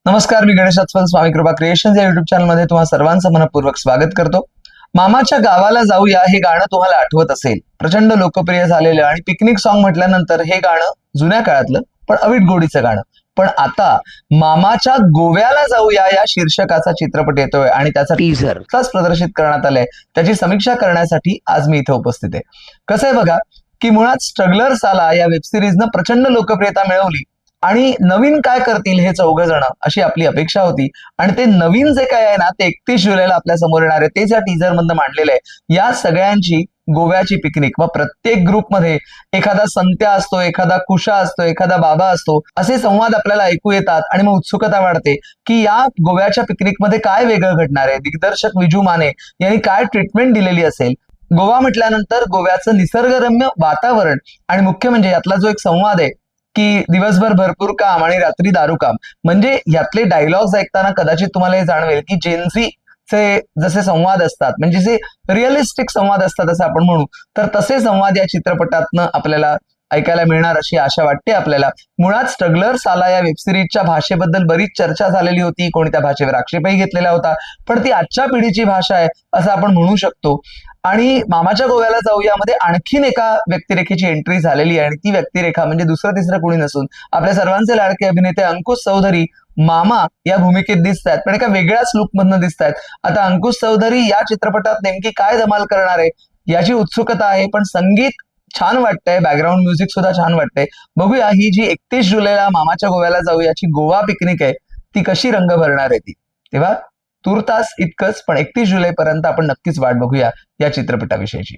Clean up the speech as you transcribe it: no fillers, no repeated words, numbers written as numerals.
नमस्कार, मी गणेश अस्वल, स्वामी कृपा क्रिएशन्स या युट्यूब चॅनलमध्ये तुम्हा सर्वांचं मनपूर्वक स्वागत करतो. मामाच्या गावाला जाऊया हे गाणं तुम्हाला आठवत असेल. प्रचंड लोकप्रिय झालेलं आणि पिकनिक सॉन्ग म्हटल्यानंतर हे गाणं जुन्या काळातलं पण अवीट गोडीचं गाणं. पण आता मामाच्या गोव्याला जाऊया या शीर्षकाचा चित्रपट येतोय आणि त्याचा टीझर प्रदर्शित करण्यात आलाय. त्याची समीक्षा करण्यासाठी आज मी इथे उपस्थित आहे. कसं आहे बघा की मुळात स्ट्रगलर्स आला या वेबसिरीजनं प्रचंड लोकप्रियता मिळवली आणि नवीन काय करतील हे चौघ जण अशी आपली अपेक्षा होती. आणि ते नवीन जे काय आहे ना ते 31 जुलैला आपल्या समोर येणार आहे. तेच या टीझर मधनं मांडलेलं आहे. या सगळ्यांची गोव्याची पिकनिक. मग प्रत्येक ग्रुपमध्ये एखादा संत्या असतो, एखादा कुशा असतो, एखादा बाबा असतो. असे संवाद आपल्याला ऐकू येतात आणि मग उत्सुकता वाढते की या गोव्याच्या पिकनिकमध्ये काय वेगळं घडणार आहे. दिग्दर्शक विजू माने यांनी काय ट्रीटमेंट दिलेली असेल. गोवा म्हटल्यानंतर गोव्याचं निसर्गरम्य वातावरण आणि मुख्य म्हणजे यातला जो एक संवाद आहे की दिवसभर भरपूर काम आणि रात्री दारू काम. म्हणजे यातले डायलॉग्स ऐकताना कदाचित तुम्हाला हे जाणवेल की जेन्झी चे जसे संवाद असतात, म्हणजे जे रिअलिस्टिक संवाद असतात असं आपण म्हणू, तर तसे संवाद या चित्रपटातनं आपल्याला ऐकायला मिळणार अशी आशा वाटते आपल्याला. मुळात स्ट्रगलर्स आला या वेबसिरीजच्या भाषेबद्दल बरीच चर्चा झालेली होती. कोणी त्या भाषेवर आक्षेपही घेतलेला होता. पण ती आजच्या पिढीची भाषा आहे असं आपण म्हणू शकतो. आणि मामाच्या गोव्याला जाऊयामध्ये आणखीन एका व्यक्तिरेखेची एंट्री झालेली आहे आणि ती व्यक्तिरेखा म्हणजे दुसरं तिसरं कोणी नसून आपल्या सर्वांचे लाडके अभिनेते अंकुश चौधरी मामा या भूमिकेत दिसत आहेत, पण एका वेगळ्याच लुक मधनं दिसत आहेत. आता अंकुश चौधरी या चित्रपटात नेमकी काय धमाल करणार आहे याची उत्सुकता आहे. पण संगीत छान वाटतंय, बॅकग्राऊंड म्युझिक सुद्धा छान वाटतंय. बघूया ही जी 31 जुलैला मामाच्या गोव्याला जाऊयाची गोवा पिकनिक आहे ती कशी रंग भरणार आहे ती. तेव्हा तूर्तास इतकंच, पण 31 जुलैपर्यंत आपण नक्कीच वाट बघूया या चित्रपटाविषयीची.